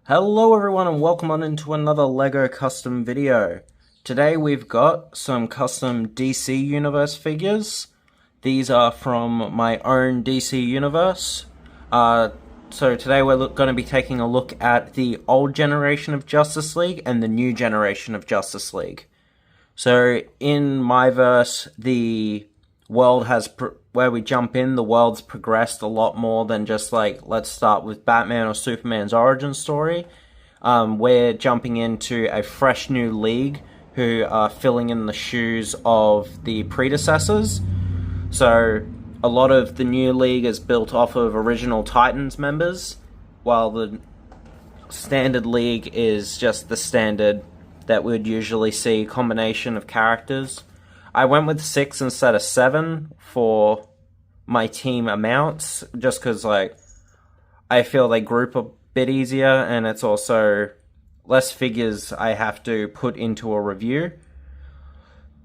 Hello everyone and welcome on into another LEGO custom video. Today we've got some custom DC Universe figures. These are from my own DC Universe. So today we're going to be taking a look at the old generation of Justice League and the new generation of Justice League. So in my verse, the world has, where we jump in, the world's progressed a lot more than just like, let's start with Batman or Superman's origin story. We're jumping into a fresh new league who are filling in the shoes of the predecessors. So a lot of the new league is built off of original Titans members, while the standard league is just the standard that we'd usually see combination of characters. I went with 6 instead of 7 for my team amounts, just because like I feel they group a bit easier, and it's also less figures I have to put into a review.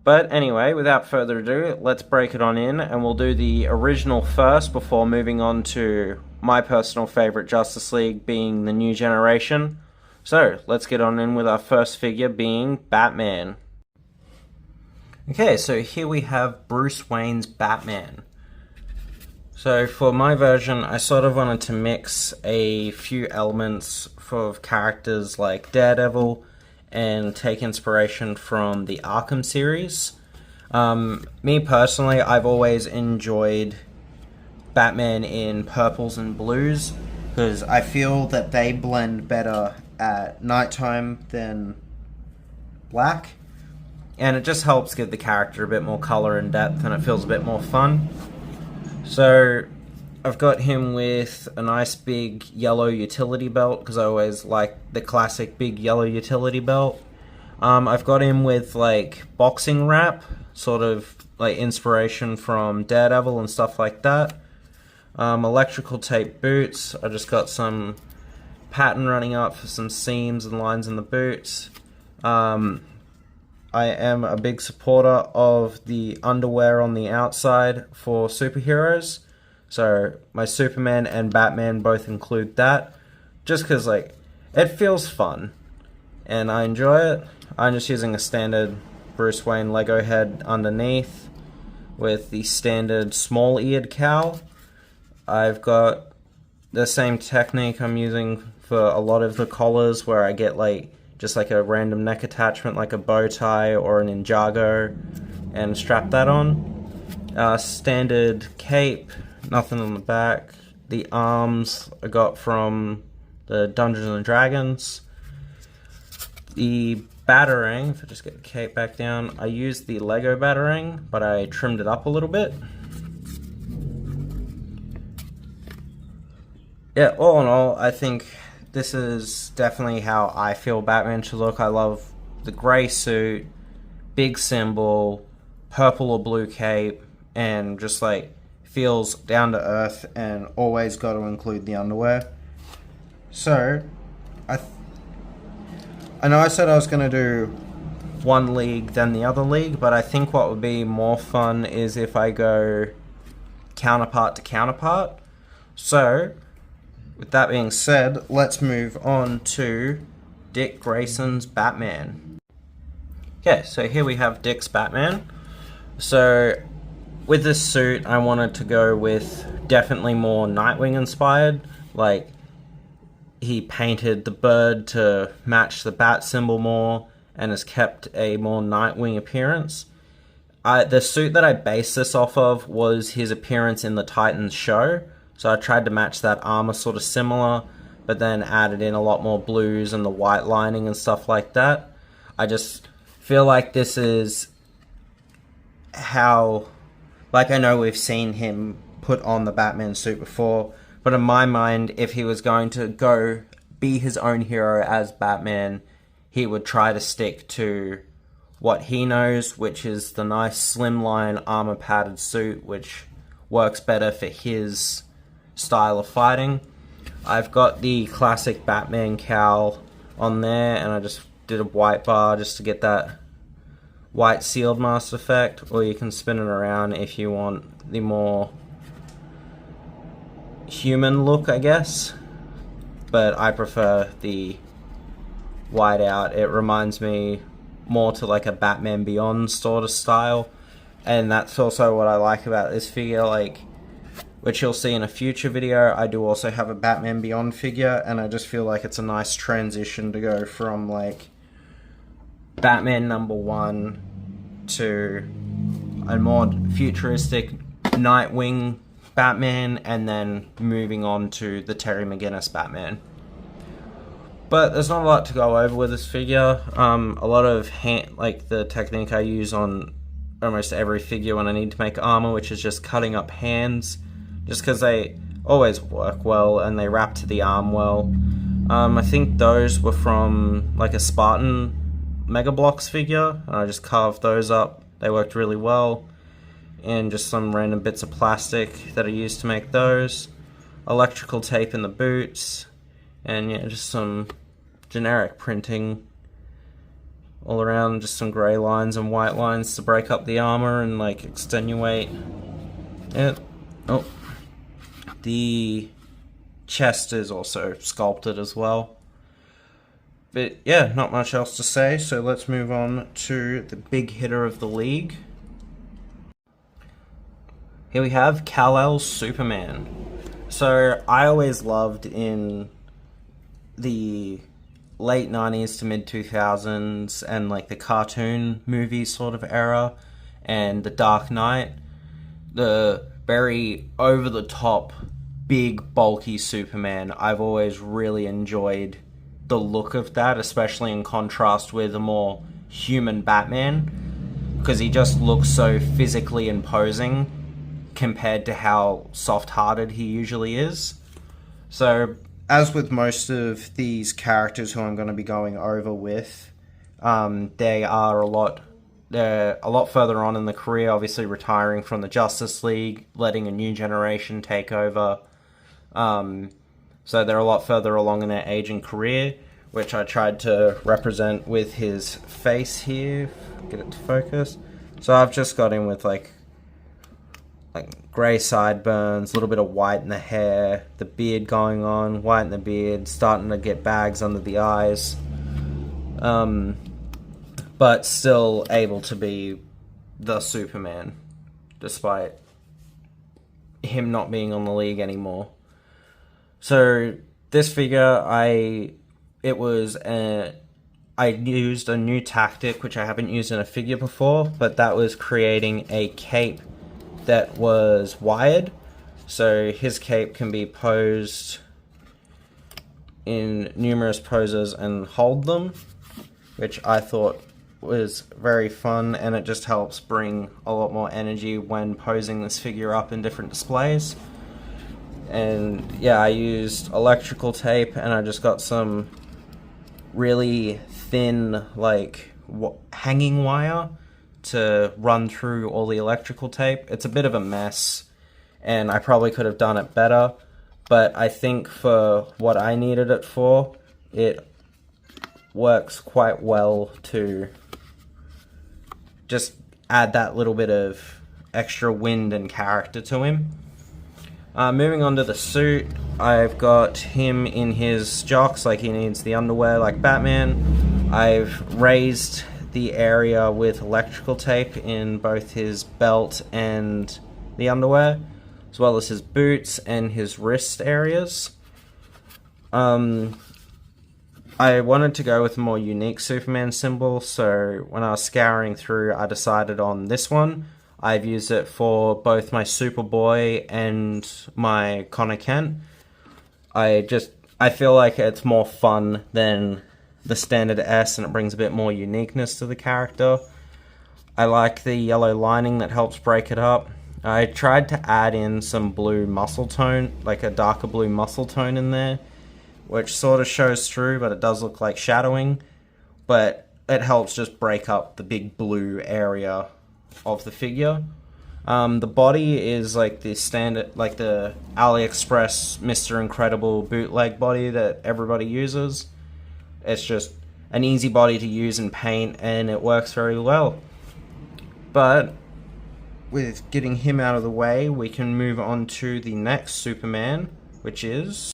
But anyway, without further ado, let's break it on in, and we'll do the original first before moving on to my personal favorite Justice League, being the new generation. So let's get on in with our first figure, being Batman. Okay, so here we have Bruce Wayne's Batman. So for my version, I sort of wanted to mix a few elements for characters like Daredevil and take inspiration from the Arkham series. Me personally, I've always enjoyed Batman in purples and blues because I feel that they blend better at nighttime than black, and it just helps give the character a bit more color and depth, and it feels a bit more fun. So I've got him with a nice big yellow utility belt because I always like the classic big yellow utility belt. I've got him with like boxing wrap, sort of like inspiration from Daredevil and stuff like that. Electrical tape boots. I just got some pattern running up for some seams and lines in the boots. I am a big supporter of the underwear on the outside for superheroes. So my Superman and Batman both include that, just because like it feels fun and I enjoy it. I'm just using a standard Bruce Wayne Lego head underneath with the standard small-eared cowl. I've got the same technique I'm using for a lot of the collars, where I get like just like a random neck attachment like a bow tie or an Ninjago and strap that on. Standard cape, nothing on the back. The arms I got from the Dungeons and Dragons. The batarang, if I just get the cape back down, I used the Lego batarang, but I trimmed it up a little bit. Yeah, all in all, I think this is definitely how I feel Batman should look. I love the grey suit, big symbol, purple or blue cape, and just like feels down to earth, and always got to include the underwear. So, I know I said I was going to do one league then the other league, but I think what would be more fun is if I go counterpart to counterpart. So, with that being said, let's move on to Dick Grayson's Batman. Okay, so here we have Dick's Batman. So with this suit, I wanted to go with definitely more Nightwing-inspired. Like, he painted the bird to match the bat symbol more and has kept a more Nightwing appearance. The suit that I based this off of was his appearance in the Titans show. So I tried to match that armor sort of similar, but then added in a lot more blues and the white lining and stuff like that. I just feel like this is how, like, I know we've seen him put on the Batman suit before, but in my mind, if he was going to go be his own hero as Batman, he would try to stick to what he knows, which is the nice slimline armor padded suit, which works better for his style of fighting. I've got the classic Batman cowl on there, and I just did a white bar just to get that white sealed mask effect, or you can spin it around if you want the more human look, I guess. but I prefer the white out. It reminds me more to like a Batman Beyond sort of style, and that's also what I like about this figure, like, which you'll see in a future video. I do also have a Batman Beyond figure, and I just feel like it's a nice transition to go from like Batman #1 to a more futuristic Nightwing Batman, and then moving on to the Terry McGinnis Batman. But there's not a lot to go over with this figure. A lot of like the technique I use on almost every figure when I need to make armor, which is just cutting up hands, just because they always work well and they wrap to the arm well. I think those were from like a Spartan Mega Bloks figure, and I just carved those up. They worked really well. And just some random bits of plastic that I used to make those. Electrical tape in the boots. And yeah, just some generic printing all around, just some grey lines and white lines to break up the armor and like extenuate it. Oh, the chest is also sculpted as well. But yeah, not much else to say, so let's move on to the big hitter of the league. Here we have Kal-El's Superman. So I always loved in the late 90s to mid 2000s and like the cartoon movie sort of era and the Dark Knight, the very over the top big bulky Superman. I've always really enjoyed the look of that, especially in contrast with a more human Batman, because he just looks so physically imposing compared to how soft-hearted he usually is. So, as with most of these characters who I'm going to be going over with, they're a lot further on in the career, obviously retiring from the Justice League, letting a new generation take over. So they're a lot further along in their age and career, which I tried to represent with his face here. Get it to focus. So I've just got him with like grey sideburns, a little bit of white in the hair, the beard going on, white in the beard, starting to get bags under the eyes, but still able to be the Superman, despite him not being on the league anymore. So this figure, I used a new tactic, which I haven't used in a figure before, but that was creating a cape that was wired. So his cape can be posed in numerous poses and hold them, which I thought was very fun, and it just helps bring a lot more energy when posing this figure up in different displays. And yeah, I used electrical tape, and I just got some really thin like hanging wire to run through all the electrical tape. It's a bit of a mess, and I probably could have done it better, but I think for what I needed it for, it works quite well to just add that little bit of extra wind and character to him. Moving on to the suit, I've got him in his jocks, like he needs the underwear like Batman. I've raised the area with electrical tape in both his belt and the underwear, as well as his boots and his wrist areas. I wanted to go with a more unique Superman symbol, so when I was scouring through, I decided on this one. I've used it for both my Superboy and my Connor Kent. I feel like it's more fun than the standard S, and it brings a bit more uniqueness to the character. I like the yellow lining that helps break it up. I tried to add in some blue muscle tone, like a darker blue muscle tone in there, which sort of shows through, but it does look like shadowing. But it helps just break up the big blue area of the figure. The body is like the standard, like the AliExpress Mr. Incredible bootleg body that everybody uses. It's just an easy body to use and paint, and it works very well. But with getting him out of the way, we can move on to the next Superman, which is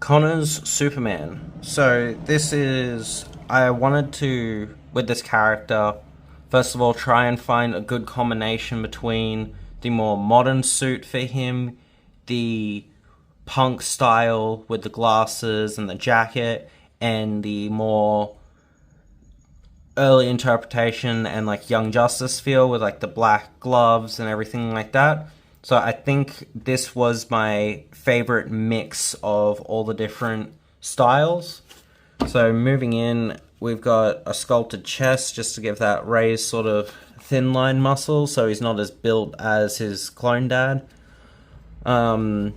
Connor's Superman. So this is, I wanted to, with this character, first of all try and find a good combination between the more modern suit for him, the punk style with the glasses and the jacket, and the more early interpretation and like Young Justice feel with like the black gloves and everything like that. So I think this was my favorite mix of all the different styles. So moving in, we've got a sculpted chest just to give that raised sort of thin line muscle, so he's not as built as his clone dad. Got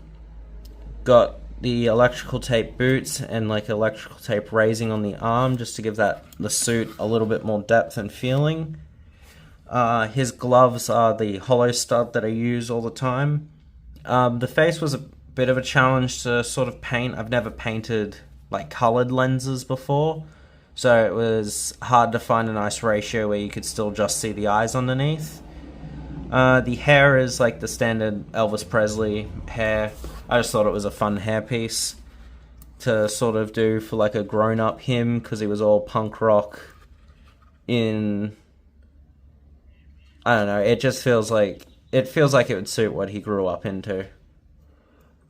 the electrical tape boots and like electrical tape raising on the arm just to give the suit a little bit more depth and feeling. His gloves are the hollow stud that I use all the time. The face was a bit of a challenge to sort of paint. I've never painted like colored lenses before, so it was hard to find a nice ratio where you could still just see the eyes underneath. The hair is like the standard Elvis Presley hair. I just thought it was a fun hairpiece to sort of do for like a grown-up him, because he was all punk rock in, I don't know, it feels like it would suit what he grew up into.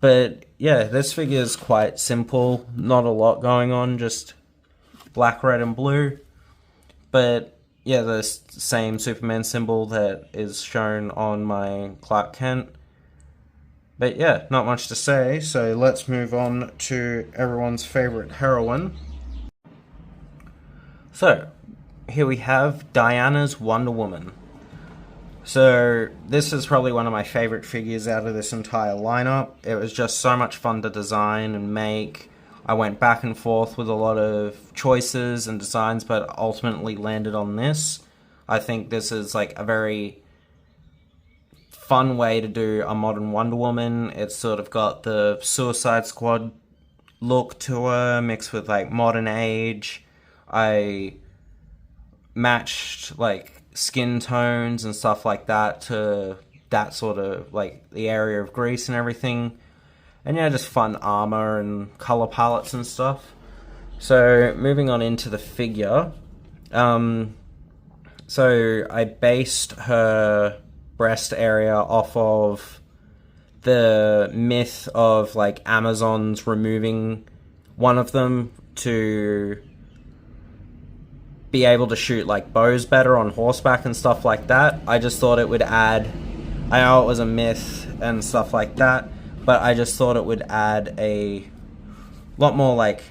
But yeah, this figure is quite simple, not a lot going on, just black, red, and blue. But yeah, the same Superman symbol that is shown on my Clark Kent. But yeah, not much to say, so let's move on to everyone's favorite heroine. So, here we have Diana's Wonder Woman. So, this is probably one of my favorite figures out of this entire lineup. It was just so much fun to design and make. I went back and forth with a lot of choices and designs, but ultimately landed on this. I think this is like a very fun way to do a modern Wonder Woman. It's sort of got the Suicide Squad look to her, mixed with like modern age. I matched like skin tones and stuff like that to that sort of like the area of Greece and everything. And yeah, just fun armor and color palettes and stuff. So moving on into the figure. So I based her breast area off of the myth of like Amazons removing one of them to be able to shoot like bows better on horseback and stuff like that. I just thought it would add, I know it was a myth and stuff like that, but I just thought it would add a lot more like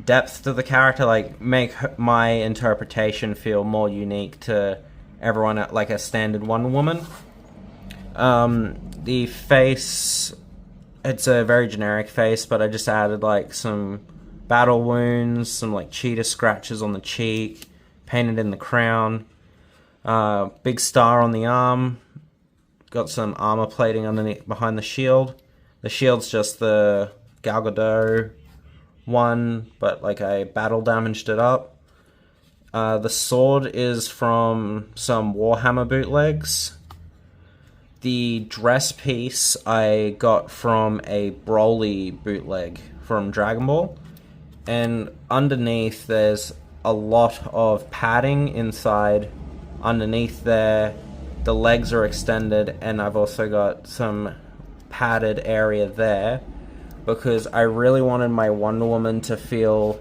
depth to the character, like make my interpretation feel more unique to everyone at like a standard Wonder Woman. The face, it's a very generic face, but I just added like some battle wounds, some like cheetah scratches on the cheek, painted in the crown, big star on the arm, got some armor plating underneath behind the shield. The shield's just the Gal Gadot one, but like I battle damaged it up. The sword is from some Warhammer bootlegs. The dress piece I got from a Broly bootleg from Dragon Ball. And underneath there's a lot of padding inside. Underneath there, the legs are extended, and I've also got some padded area there, because I really wanted my Wonder Woman to feel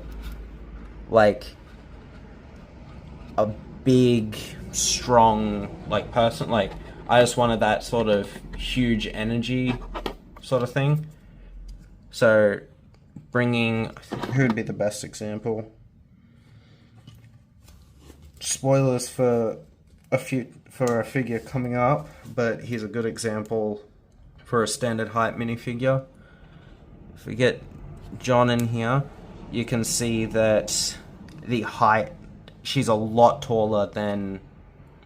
like a big, strong, like person. Like, I just wanted that sort of huge energy sort of thing. So, bringing, who would be the best example? Spoilers for a figure coming up, but here's a good example for a standard height minifigure. If we get John in here, you can see that the height, she's a lot taller than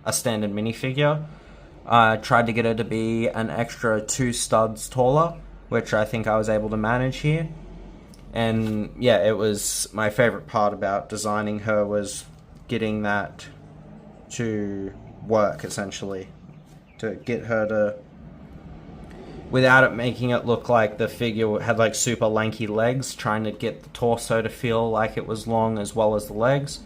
a standard minifigure. I tried to get her to be an extra 2 studs taller, which I think I was able to manage here. And yeah, it was my favorite part about designing her was getting that to work, essentially, to get her to without it making it look like the figure had like super lanky legs, trying to get the torso to feel like it was long as well as the legs.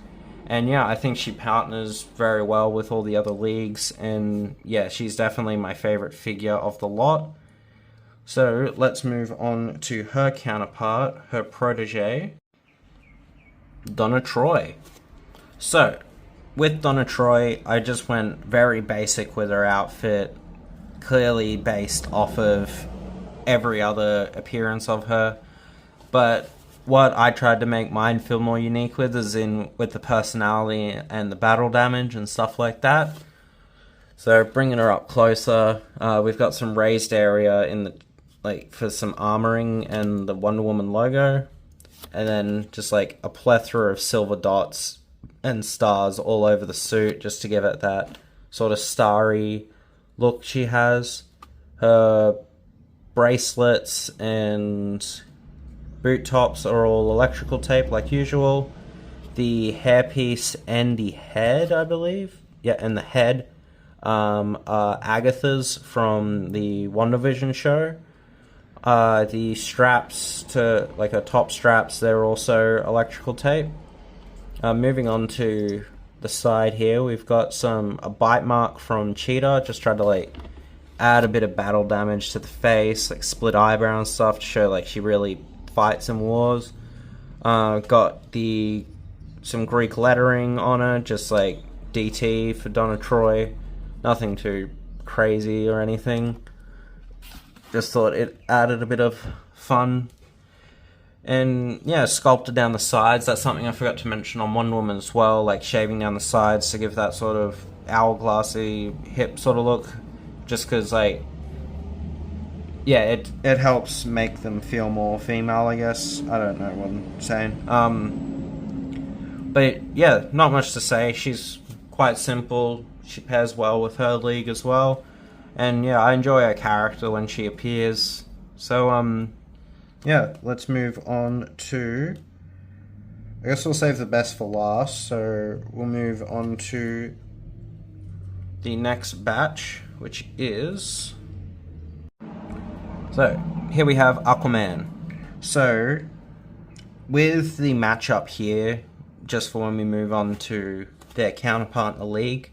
And yeah, I think she partners very well with all the other leagues, and yeah, she's definitely my favorite figure of the lot. So let's move on to her counterpart, her protege, Donna Troy. So, with Donna Troy, I just went very basic with her outfit, clearly based off of every other appearance of her. But what I tried to make mine feel more unique with is with the personality and the battle damage and stuff like that. So bringing her up closer, we've got some raised area in the for some armoring and the Wonder Woman logo, and then just like a plethora of silver dots and stars all over the suit just to give it that sort of starry look she has. Her bracelets and boot tops are all electrical tape like usual. The hairpiece and the head, I believe, and the head are Agatha's from the WandaVision show. The straps to her top straps, they're also electrical tape. Moving on to the side here, we've got a bite mark from Cheetah. Just tried to add a bit of battle damage to the face, split eyebrow and stuff to show she really fights in wars. Got some Greek lettering on her, just DT for Donna Troy. Nothing too crazy or anything. Just thought it added a bit of fun. And yeah, sculpted down the sides. That's something I forgot to mention on Wonder Woman as well, shaving down the sides to give that sort of hourglassy hip sort of look. Just because, yeah, it helps make them feel more female, I guess. I don't know what I'm saying. But yeah, not much to say. She's quite simple. She pairs well with her league as well. And yeah, I enjoy her character when she appears. So, yeah, let's move on to... I guess we'll save the best for last. So we'll move on to the next batch, which is... So, here we have Aquaman. So, with the matchup here, just for when we move on to their counterpart in the league,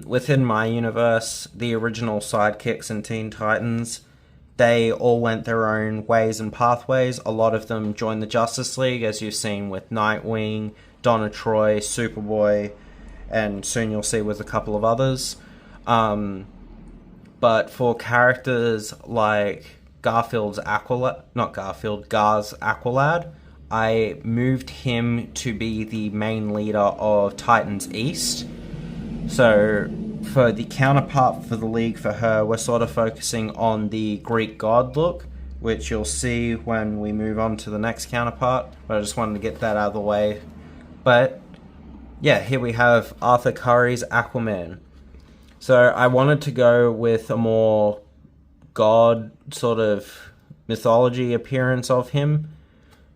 within my universe, the original sidekicks in Teen Titans, they all went their own ways and pathways. A lot of them joined the Justice League, as you've seen with Nightwing, Donna Troy, Superboy, and soon you'll see with a couple of others. But for characters like Gar's Aqualad, I moved him to be the main leader of Titans East. So for the counterpart for the league for her, we're sort of focusing on the Greek god look, which you'll see when we move on to the next counterpart. But I just wanted to get that out of the way. But yeah, here we have Arthur Curry's Aquaman. So I wanted to go with a more god sort of mythology appearance of him,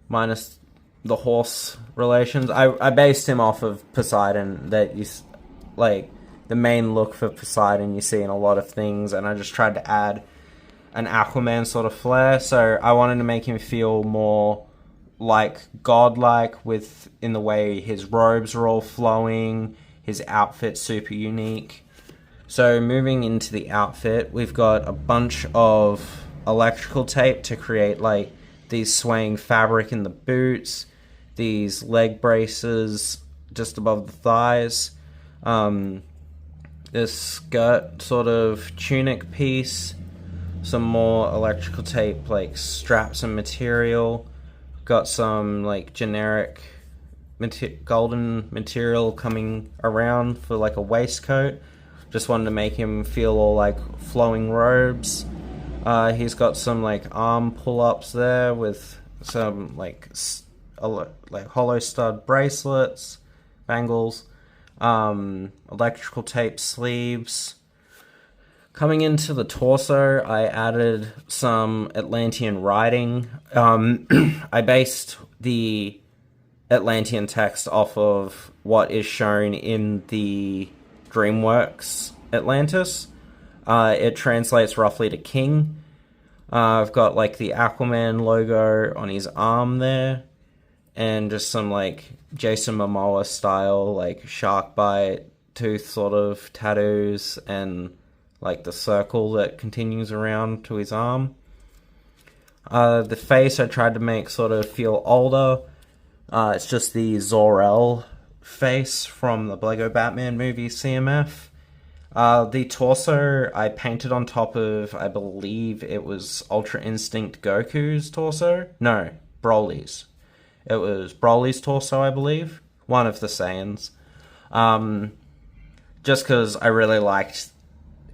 minus the horse relations. I based him off of Poseidon, that you the main look for Poseidon you see in a lot of things, and I just tried to add an Aquaman sort of flair. So I wanted to make him feel more godlike in the way his robes are all flowing, his outfit's super unique. So moving into the outfit, we've got a bunch of electrical tape to create these swaying fabric in the boots, these leg braces just above the thighs, this skirt sort of tunic piece, some more electrical tape straps and material, got some generic golden material coming around for a waistcoat. Just wanted to make him feel all flowing robes. He's got some arm pull-ups there with some hollow stud bracelets, bangles, electrical tape sleeves. Coming into the torso, I added some Atlantean writing. I based the Atlantean text off of what is shown in the DreamWorks Atlantis. It translates roughly to king. I've got like the Aquaman logo on his arm there, and just some like Jason Momoa style like shark bite tooth sort of tattoos, and like the circle that continues around to his arm. The face I tried to make sort of feel older. It's just the Zor-El face from the Lego Batman movie CMF. The torso I painted on top of, I believe it was Ultra Instinct Goku's torso. No, Broly's. It was Broly's torso, I believe. One of the Saiyans. Just because I really liked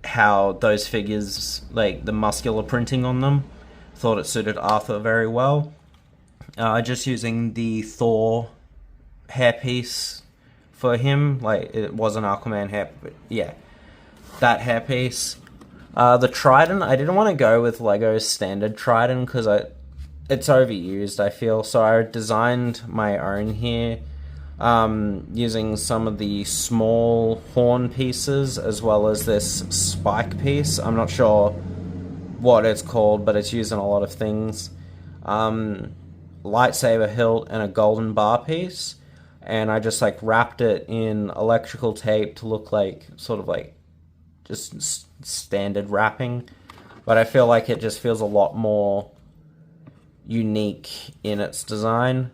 how those figures, like the muscular printing on them, thought it suited Arthur very well. Just using the Thor hairpiece for him. Like, it was an Aquaman hair, but yeah, that hairpiece. The Trident, I didn't want to go with Lego's standard Trident because it's overused, I feel. So I designed my own here, using some of the small horn pieces as well as this spike piece. I'm not sure what it's called, but it's used in a lot of things. Lightsaber hilt and a golden bar piece, and I just like wrapped it in electrical tape to look like sort of like just standard wrapping, but I feel like it just feels a lot more unique in its design.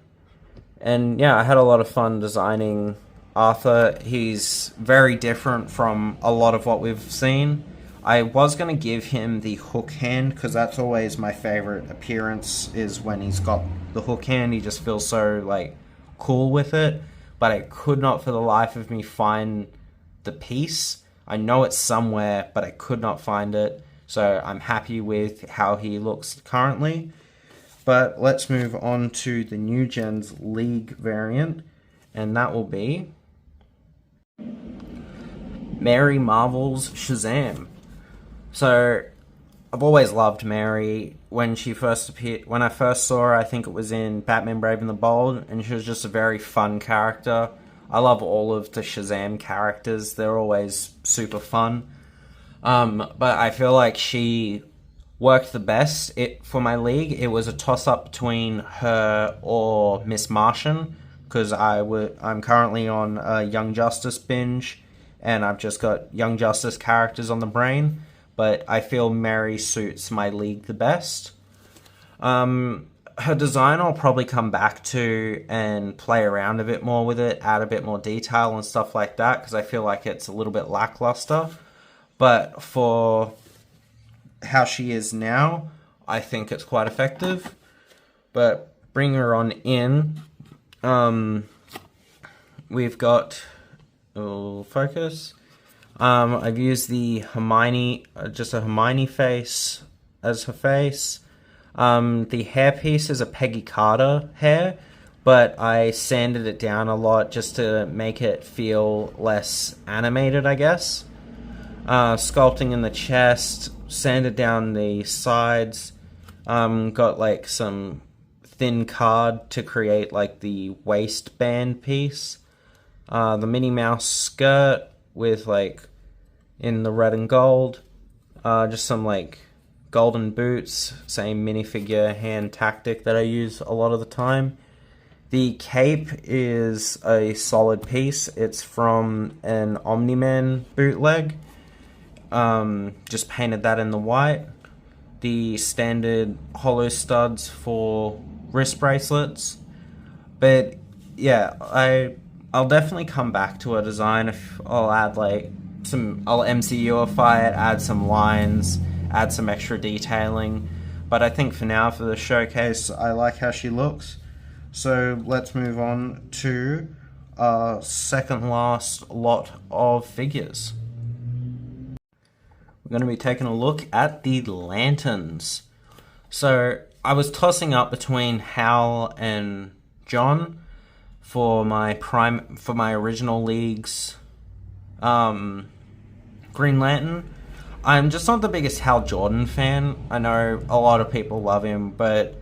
And yeah, I had a lot of fun designing Arthur. He's very different from a lot of what we've seen. I was going to give him the hook hand because that's always my favorite appearance, is when he's got the hook hand. He just feels so like cool with it, but I could not for the life of me find the piece. I know it's somewhere, but I could not find it, so I'm happy with how he looks currently. But let's move on to the New Gen's League variant, and that will be Mary Marvel's Shazam. So, I've always loved Mary. When she first appeared, when I first saw her, I think it was in Batman Brave and the Bold, and she was just a very fun character. I love all of the Shazam characters. They're always super fun. But I feel like she worked the best for my league. It was a toss-up between her or Miss Martian, because I'm currently on a Young Justice binge, and I've just got Young Justice characters on the brain. But I feel Mary suits my league the best. Her design I'll probably come back to and play around a bit more with it, add a bit more detail and stuff like that, because I feel like it's a little bit lackluster. But for how she is now, I think it's quite effective. But bring her on in. We've got... focus. I've used the Hermione, just a Hermione face as her face. The hairpiece is a Peggy Carter hair, but I sanded it down a lot just to make it feel less animated, I guess. Sculpting in the chest, sanded down the sides, got like some thin card to create like the waistband piece. The Minnie Mouse skirt with like in the red and gold, just some like golden boots, same minifigure hand tactic that I use a lot of the time. The cape is a solid piece. It's from an Omni-Man bootleg. Just painted that in the white. The standard hollow studs for wrist bracelets. But yeah, I'll definitely come back to a design if I'll add like I'll MCUify it, add some lines, add some extra detailing. But I think for now, for the showcase, I like how she looks. So let's move on to our second last lot of figures. We're going to be taking a look at the lanterns. So I was tossing up between Hal and John for my original league's Green Lantern. I'm just not the biggest Hal Jordan fan. I know a lot of people love him, but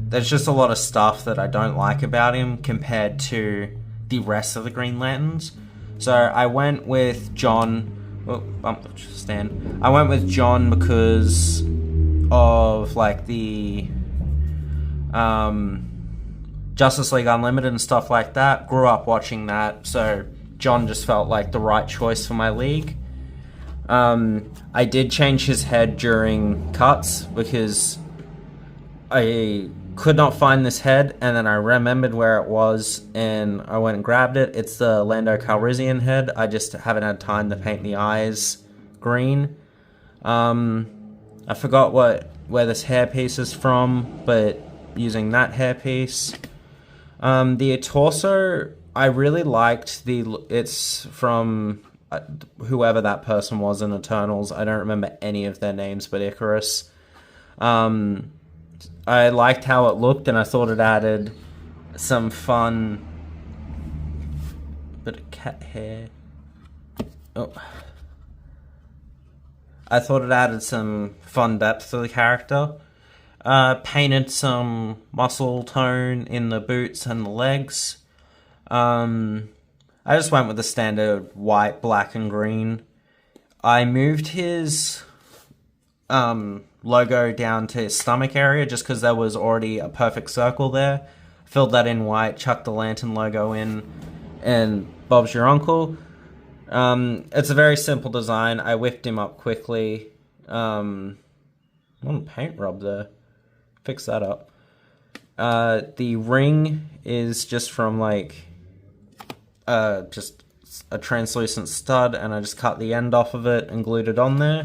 there's just a lot of stuff that I don't like about him compared to the rest of the Green Lanterns. So I went with John Oh, bump stand. I went with John because of like the Justice League Unlimited and stuff like that. Grew up watching that, so John just felt like the right choice for my league. I did change his head during cuts because I could not find this head, and then I remembered where it was, and I went and grabbed it. It's the Lando Calrissian head. I just haven't had time to paint the eyes green. I forgot where this hairpiece is from, but using that hairpiece. The torso, I really liked it's from whoever that person was in Eternals. I don't remember any of their names, but Icarus. I liked how it looked, and I thought it added some fun bit of cat hair. Oh. I thought it added some fun depth to the character. Painted some muscle tone in the boots and the legs. I just went with the standard white, black, and green. I moved his logo down to his stomach area just because there was already a perfect circle there. Filled that in white, chucked the lantern logo in, and Bob's your uncle. It's a very simple design. I whipped him up quickly. One paint rub there. Fix that up. The ring is just from like just a translucent stud, and I just cut the end off of it and glued it on there.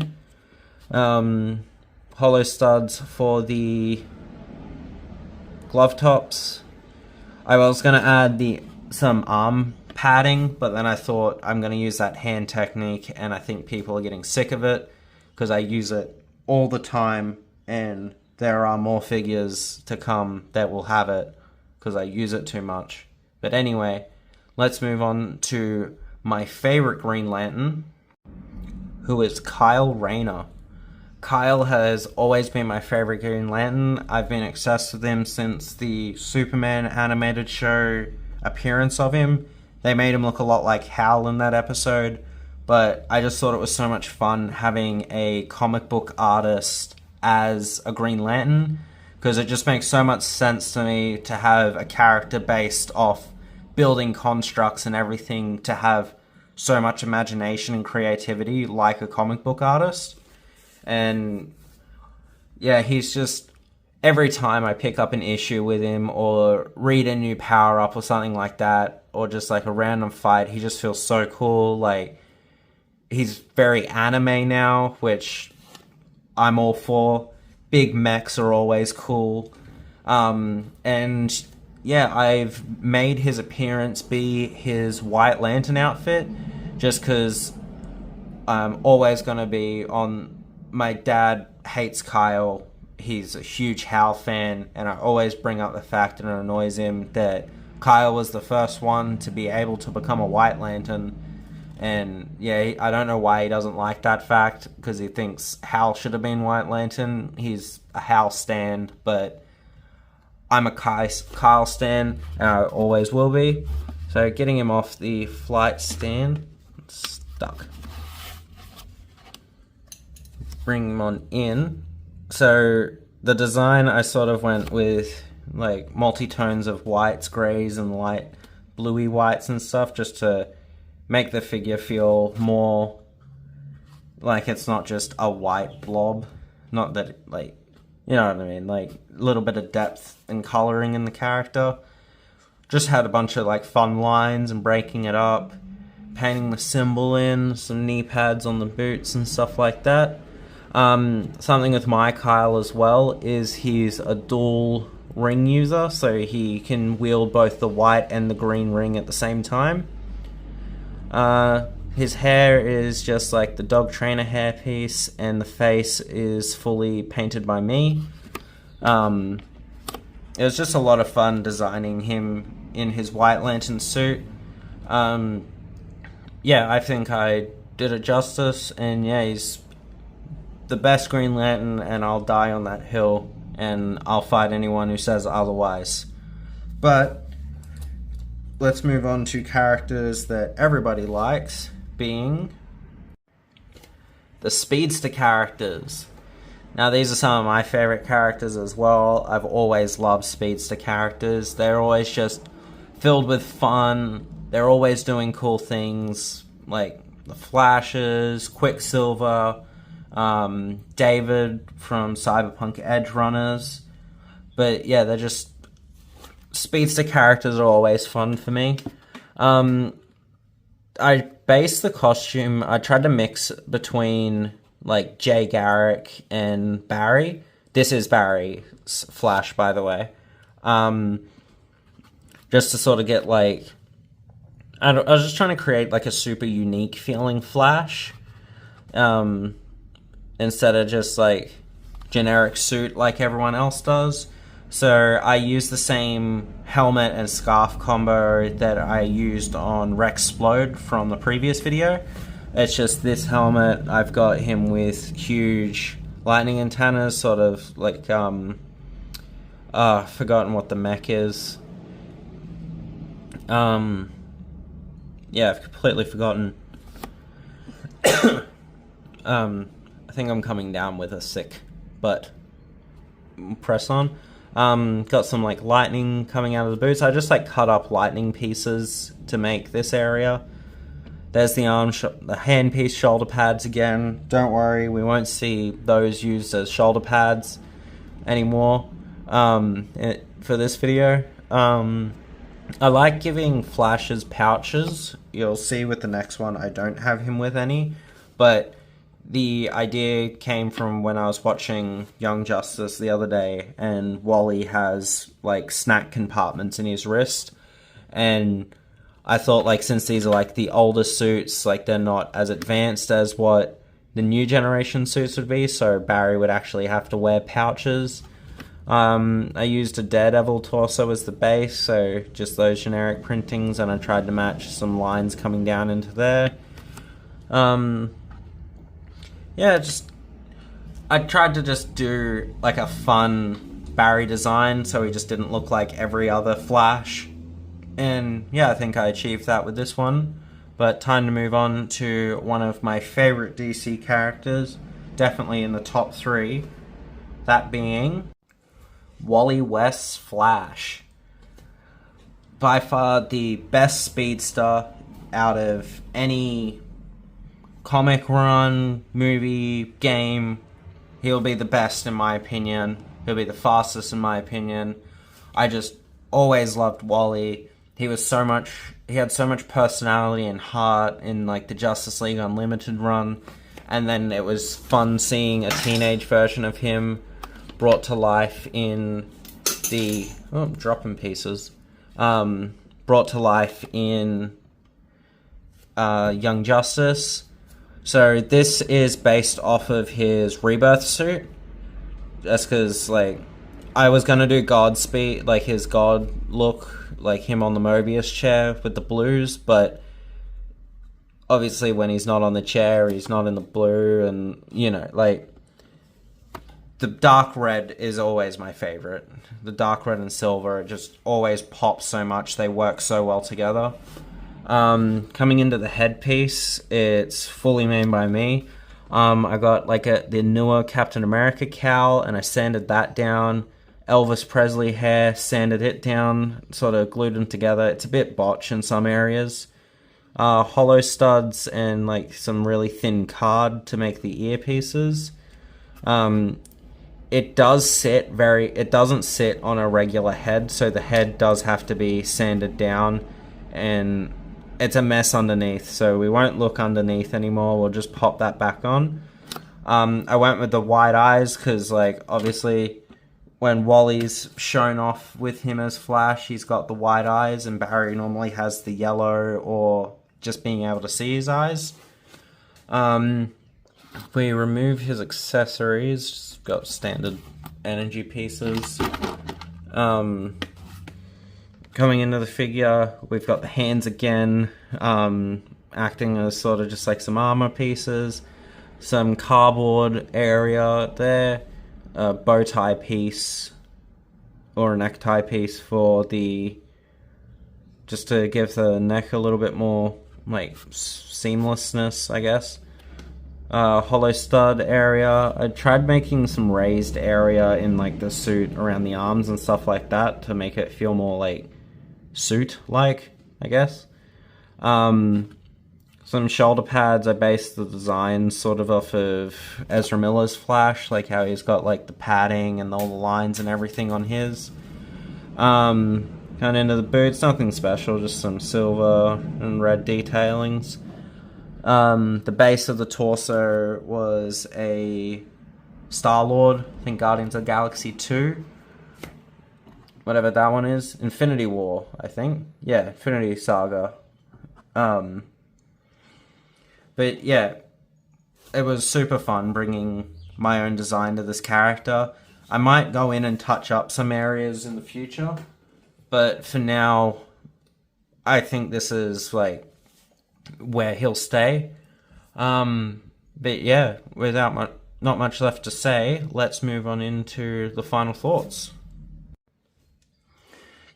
Hollow studs for the glove tops. I was going to add some arm padding, but then I thought I'm going to use that hand technique, and I think people are getting sick of it because I use it all the time, and there are more figures to come that will have it because I use it too much. But anyway, let's move on to my favorite Green Lantern, who is Kyle Rayner. Kyle has always been my favorite Green Lantern. I've been obsessed with him since the Superman animated show appearance of him. They made him look a lot like Hal in that episode, but I just thought it was so much fun having a comic book artist as a Green Lantern, because it just makes so much sense to me to have a character based off building constructs and everything to have so much imagination and creativity like a comic book artist. And yeah, he's just, every time I pick up an issue with him or read a new power up or something like that, or just like a random fight, he just feels so cool. Like, he's very anime now, which I'm all for. Big mechs are always cool. And yeah, I've made his appearance be his White Lantern outfit just because I'm always going to be on. My dad hates Kyle. He's a huge Hal fan, and I always bring up the fact, and it annoys him, that Kyle was the first one to be able to become a White Lantern. And yeah, I don't know why he doesn't like that fact, because he thinks Hal should have been White Lantern. He's a Hal stan, but I'm a Kyle stan, and I always will be. So getting him off the flight stand, it's stuck. Bring him on in. So the design, I sort of went with like multi-tones of whites, greys, and light bluey whites and stuff, just to make the figure feel more like it's not just a white blob. Not that, like, you know what I mean, like a little bit of depth and coloring in the character. Just had a bunch of like fun lines and breaking it up, painting the symbol in, some knee pads on the boots and stuff like that. Something with my Kyle as well is he's a dual ring user, so he can wield both the white and the green ring at the same time. His hair is just like the dog trainer hairpiece, and the face is fully painted by me. It was just a lot of fun designing him in his White Lantern suit. Yeah, I think I did it justice, and yeah, he's the best Green Lantern, and I'll die on that hill, and I'll fight anyone who says otherwise. But let's move on to characters that everybody likes, being the speedster characters. Now these are some of my favorite characters as well. I've always loved speedster characters. They're always just filled with fun. They're always doing cool things, like the Flashes, Quicksilver, David from Cyberpunk Edge Runners. But yeah, they're just... speedster characters are always fun for me. I based the costume... I tried to mix between, like, Jay Garrick and Barry. This is Barry's Flash, by the way. Just to sort of get, like... I was just trying to create, like, a super unique feeling Flash. Instead of just, like, generic suit like everyone else does. So I used the same helmet and scarf combo that I used on Rexplode from the previous video. It's just this helmet, I've got him with huge lightning antennas, sort of like, I've forgotten what the mech is. Yeah, I've completely forgotten. I think I'm coming down with a sick, but press on. Got some like lightning coming out of the boots. I just like cut up lightning pieces to make this area. There's the the handpiece shoulder pads again. Don't worry, we won't see those used as shoulder pads anymore for this video. I like giving Flashes pouches. You'll see with the next one I don't have him with any, but the idea came from when I was watching Young Justice the other day, and Wally has like snack compartments in his wrist, and I thought, like, since these are like the older suits, like they're not as advanced as what the new generation suits would be, so Barry would actually have to wear pouches. I used a Daredevil torso as the base, so just those generic printings, and I tried to match some lines coming down into there. Yeah, I tried to just do like a fun Barry design, so he just didn't look like every other Flash. And yeah, I think I achieved that with this one. But time to move on to one of my favorite DC characters, definitely in the top 3. That being Wally West Flash. By far the best speedster out of any comic run, movie, game. He'll be the best in my opinion. He'll be the fastest in my opinion. I just always loved Wally. He had so much personality and heart in like the Justice League Unlimited run, and then it was fun seeing a teenage version of him brought to life in the dropping pieces. Brought to life in Young Justice. So this is based off of his Rebirth suit. Just because, like, I was gonna do Godspeed, like his God look, like him on the Mobius chair with the blues, but obviously when he's not on the chair, he's not in the blue, and, you know, like, the dark red is always my favorite. The dark red and silver, it just always pops so much, they work so well together. Coming into the headpiece, it's fully made by me. I got like the newer Captain America cowl, and I sanded that down. Elvis Presley hair, sanded it down, sort of glued them together. It's a bit botched in some areas. Hollow studs and like some really thin card to make the earpieces. It doesn't sit on a regular head, so the head does have to be sanded down, and it's a mess underneath, so we won't look underneath anymore. We'll just pop that back on. I went with the white eyes because, like, obviously when Wally's shown off with him as Flash, he's got the white eyes, and Barry normally has the yellow or just being able to see his eyes. We remove his accessories, just got standard energy pieces. Coming into the figure, we've got the hands again, acting as sort of just like some armor pieces, some cardboard area there, a bow tie piece or a necktie piece for just to give the neck a little bit more like seamlessness, I guess. hollow stud area. I tried making some raised area in like the suit around the arms and stuff like that to make it feel more like suit-like, I guess. Some shoulder pads, I based the design sort of off of Ezra Miller's Flash, like how he's got like the padding and all the lines and everything on his. Kind of into the boots, nothing special, just some silver and red detailings. The base of the torso was a Star-Lord, I think Guardians of the Galaxy 2. Whatever that one is. Infinity War, I think. Yeah, Infinity Saga. But yeah, it was super fun bringing my own design to this character. I might go in and touch up some areas in the future, but for now, I think this is like where he'll stay. But yeah, without not much left to say, let's move on into the final thoughts.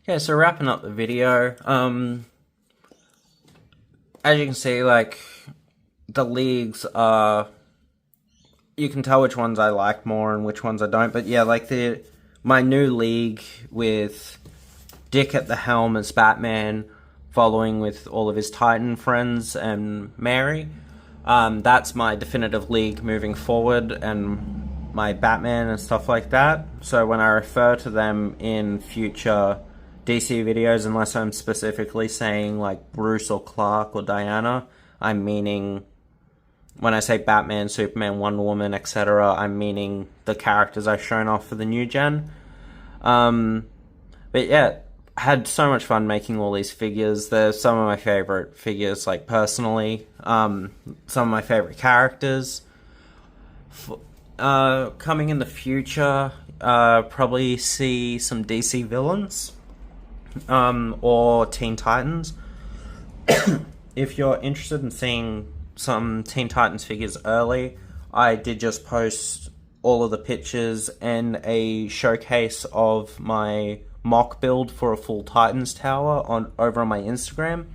Okay, so wrapping up the video, as you can see, like, the leagues are, you can tell which ones I like more and which ones I don't, but yeah, like my new league with Dick at the helm as Batman, following with all of his Titan friends and Mary, that's my definitive league moving forward, and my Batman and stuff like that. So when I refer to them in future DC videos, unless I'm specifically saying like Bruce or Clark or Diana, I'm meaning, when I say Batman, Superman, Wonder Woman, etc., I'm meaning the characters I've shown off for the new gen. But yeah, I had so much fun making all these figures. They're some of my favorite figures, like, personally. Some of my favorite characters. Coming in the future, probably see some DC villains. Or Teen Titans. If you're interested in seeing some Teen Titans figures early, I did just post all of the pictures and a showcase of my mock build for a full Titans tower over on my Instagram.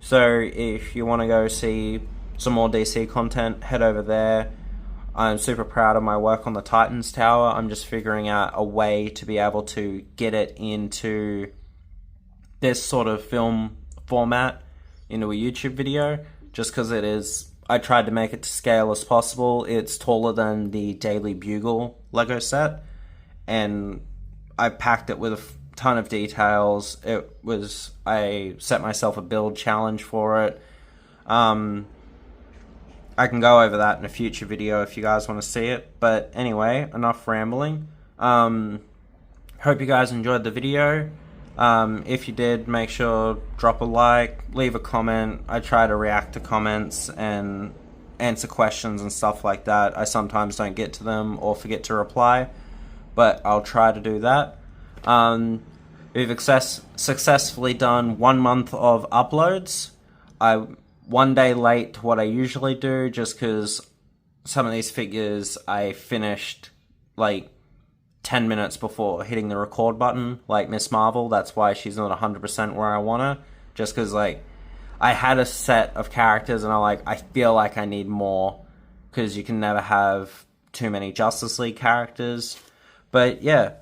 So if you want to go see some more DC content, head over there. I'm super proud of my work on the Titans tower. I'm just figuring out a way to be able to get it into this sort of film format into a YouTube video, just because it is, I tried to make it to scale as possible. It's taller than the Daily Bugle Lego set, and I packed it with a ton of details. I set myself a build challenge for it. I can go over that in a future video if you guys want to see it, but anyway, enough rambling. Hope you guys enjoyed the video. If you did, make sure drop a like, leave a comment. I try to react to comments and answer questions and stuff like that. I sometimes don't get to them or forget to reply, but I'll try to do that. We've successfully done 1 month of uploads. I'm 1 day late to what I usually do, just because some of these figures I finished like 10 minutes before hitting the record button, like Miss Marvel. That's why she's not 100% where I want her, just because like I had a set of characters and I feel like I need more, because you can never have too many Justice League characters. But yeah,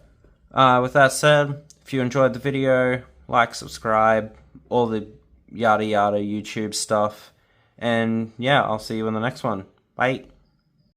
with that said, if you enjoyed the video, like, subscribe, all the yada yada YouTube stuff, and yeah, I'll see you in the next one. Bye.